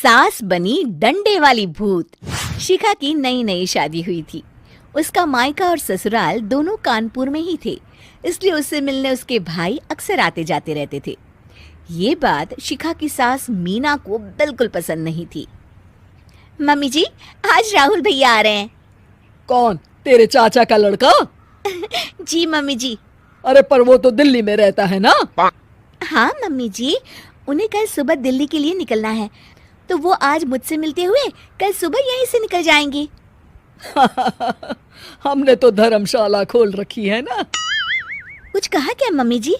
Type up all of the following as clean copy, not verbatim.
सास बनी डंडे वाली भूत। शिखा की नई नई शादी हुई थी। उसका मायका और ससुराल दोनों कानपुर में ही थे, इसलिए उससे मिलने उसके भाई अक्सर आते जाते रहते थे। ये बात शिखा की सास मीना को बिल्कुल पसंद नहीं थी। मम्मी जी, आज राहुल भैया आ रहे हैं। कौन, तेरे चाचा का लड़का? जी मम्मी जी। अरे पर वो तो दिल्ली में रहता है ना? हाँ मम्मी जी, उन्हें कल सुबह दिल्ली के लिए निकलना है, तो वो आज मुझसे मिलते हुए कल सुबह यहीं से निकल जाएंगे। हमने तो धर्मशाला खोल रखी है ना। कुछ कहा क्या मम्मी जी?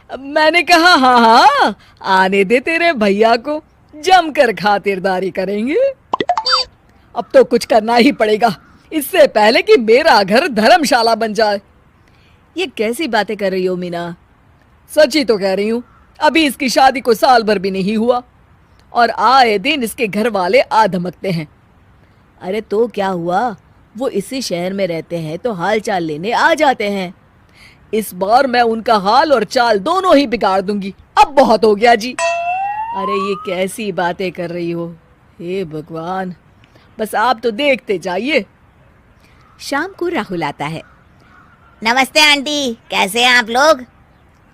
मैंने कहा हाँ हाँ, आने दे तेरे भैया को, जमकर खातिरदारी करेंगे। अब तो कुछ करना ही पड़ेगा, इससे पहले कि मेरा घर धर्मशाला बन जाए। ये कैसी बातें कर रही हो मीना? सच ही तो कह रही हूँ। अभी इसकी शादी को साल भर भी नहीं हुआ और आए दिन इसके घर वाले आ धमकते हैं। अरे तो क्या हुआ, वो इसी शहर में रहते हैं तो हाल चाल लेने आ जाते हैं। इस बार मैं उनका हाल और चाल दोनों ही बिगाड़ दूंगी। अब बहुत हो गया जी। अरे ये कैसी बातें कर रही हो, हे भगवान, बस आप तो देखते जाइए। शाम को राहुल आता है। नमस्ते आंटी, कैसे हैं आप लोग?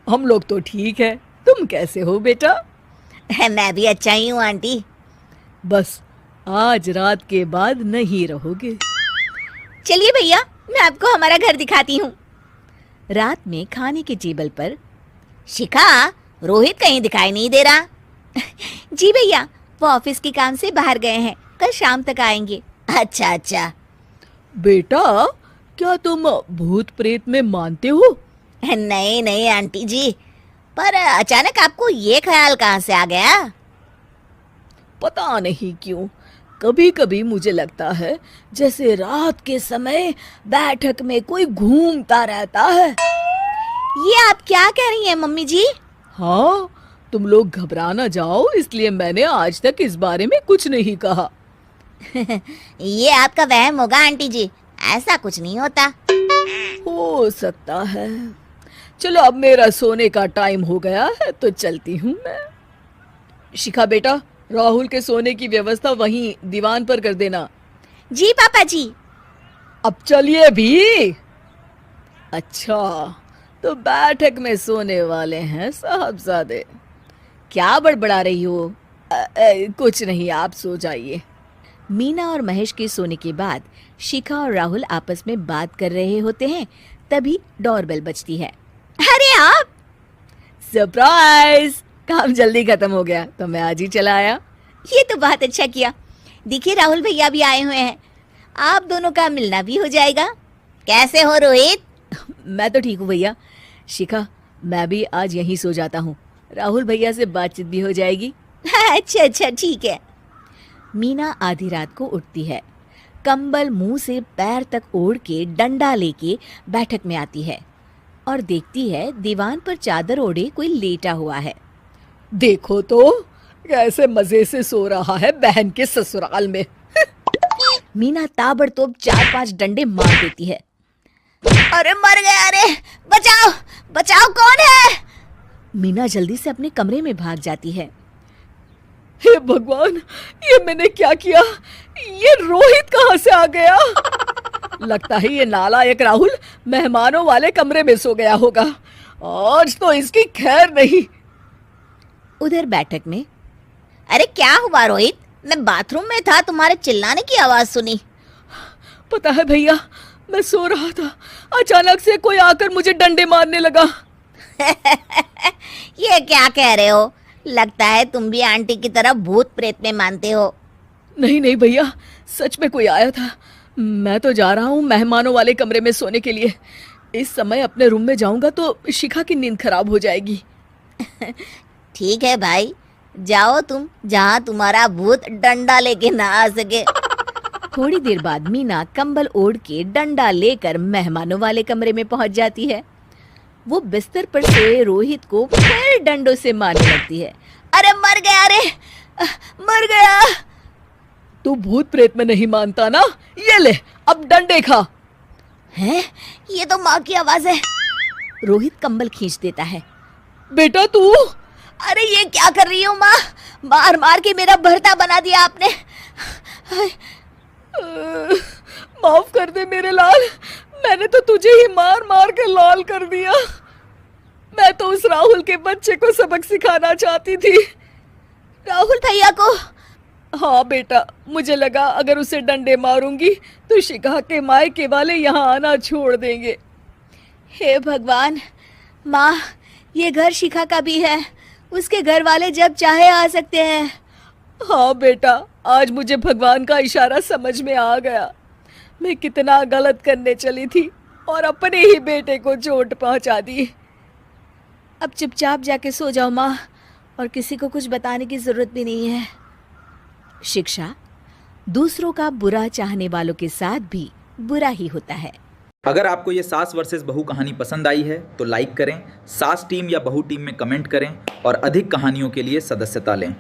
हम लोग तो ठीक है, तुम कैसे हो बेटा? मैं भी अच्छा ही हूँ आंटी। बस आज रात के बाद नहीं रहोगे। चलिए भैया, मैं आपको हमारा घर दिखाती हूँ। रात में खाने के टेबल पर शिखा, रोहित कहीं दिखाई नहीं दे रहा। जी भैया, वो ऑफिस के काम से बाहर गए हैं, कल शाम तक आएंगे। अच्छा अच्छा। बेटा, क्या तुम भूत प्रेत में मानते हो? नहीं नहीं आंटी जी, पर अचानक आपको ये ख्याल कहाँ से आ गया? पता नहीं क्यों, कभी कभी मुझे लगता है जैसे रात के समय बैठक में कोई घूमता रहता है। ये आप क्या कह रही हैं मम्मी जी? हाँ, तुम लोग घबरा ना जाओ, इसलिए मैंने आज तक इस बारे में कुछ नहीं कहा। ये आपका वहम होगा आंटी जी, ऐसा कुछ नहीं होता। हो सकता है। चलो अब मेरा सोने का टाइम हो गया है तो चलती हूँ मैं। शिखा बेटा, राहुल के सोने की व्यवस्था वहीं दीवान पर कर देना। जी पापा जी। अब चलिए भी। अच्छा, तो बैठक में सोने वाले हैं साहबजादे। क्या बड़बड़ा रही हो? कुछ नहीं, आप सो जाइए। मीना और महेश के सोने के बाद शिखा और राहुल आपस में बात कर रहे होते हैं, तभी डोरबेल बजती है। अरे आप! सरप्राइज! काम जल्दी खत्म हो गया तो मैं आज ही चला आया। ये तो बहुत अच्छा किया। देखिए राहुल भैया भी आए हुए हैं, आप दोनों का मिलना भी हो जाएगा। कैसे हो रोहित? मैं तो ठीक हूँ भैया। शिखा, मैं भी आज यहीं सो जाता हूँ, राहुल भैया से बातचीत भी हो जाएगी। अच्छा अच्छा, ठीक है। मीना आधी रात को उठती है, कंबल मुंह से पैर तक ओढ़ के डंडा लेके बैठक में आती है और देखती है दीवान पर चादर ओढ़े कोई लेटा हुआ है। देखो तो कैसे मजे से सो रहा है बहन के ससुराल में। मीना ताबड़तोड़ 4-5 डंडे मार देती है। अरे मर गया, अरे बचाओ बचाओ, कौन है? मीना जल्दी से अपने कमरे में भाग जाती है। हे भगवान, ये मैंने क्या किया? ये रोहित कहाँ से आ गया? लगता है ये नालायक राहुल मेहमानों वाले कमरे में सो गया होगा। आज तो इसकी खैर नहीं। उधर बैठक में, अरे क्या हुआ रोहित? मैं बाथरूम में था, तुम्हारे चिल्लाने की आवाज सुनी। पता है भैया, मैं सो रहा था, अचानक से कोई आकर मुझे डंडे मारने लगा। ये क्या कह रहे हो? लगता है तुम भी आंटी की तरह भूत प्रेत में मानते हो। नहीं नहीं भैया, सच में कोई आया था। मैं तो जा रहा हूँ मेहमानों वाले कमरे में सोने के लिए। इस समय अपने रूम में जाऊंगा तो शिखा की नींद खराब हो जाएगी। ठीक है भाई, जाओ तुम, जहाँ तुम्हारा भूत डंडा लेके ना आ सके। थोड़ी देर बाद मीना कंबल ओढ़ के डंडा लेकर मेहमानों वाले कमरे में पहुंच जाती है। वो बिस्तर पर सोए रोहित को फिर डंडों से मारने लगती है। अरे मर गया, अरे मर गया। तू भूत प्रेत में नहीं मानता ना? ये ले, अब डंडे खा। हैं? ये तो माँ की आवाज है। रोहित कंबल खींच देता है। बेटा तू, अरे ये क्या कर रही हो माँ? मार मार के मेरा भरता बना दिया आपने। माफ कर दे मेरे लाल, मैंने तो तुझे ही मार मार के लाल कर दिया। मैं तो उस राहुल के बच्चे को सबक सिखाना चाहती थी। राहुल भैया को? हाँ बेटा, मुझे लगा अगर उसे डंडे मारूंगी तो शिखा के मायके वाले यहाँ आना छोड़ देंगे। हे भगवान, माँ ये घर शिखा का भी है, उसके घर वाले जब चाहे आ सकते हैं। हाँ बेटा, आज मुझे भगवान का इशारा समझ में आ गया। मैं कितना गलत करने चली थी और अपने ही बेटे को चोट पहुंचा दी। अब चुपचाप जाके सो जाओ माँ, और किसी को कुछ बताने की जरूरत भी नहीं है। शिक्षा दूसरों का बुरा चाहने वालों के साथ भी बुरा ही होता है। अगर आपको ये सास वर्सेस बहू कहानी पसंद आई है तो लाइक करें, सास टीम या बहू टीम में कमेंट करें और अधिक कहानियों के लिए सदस्यता लें।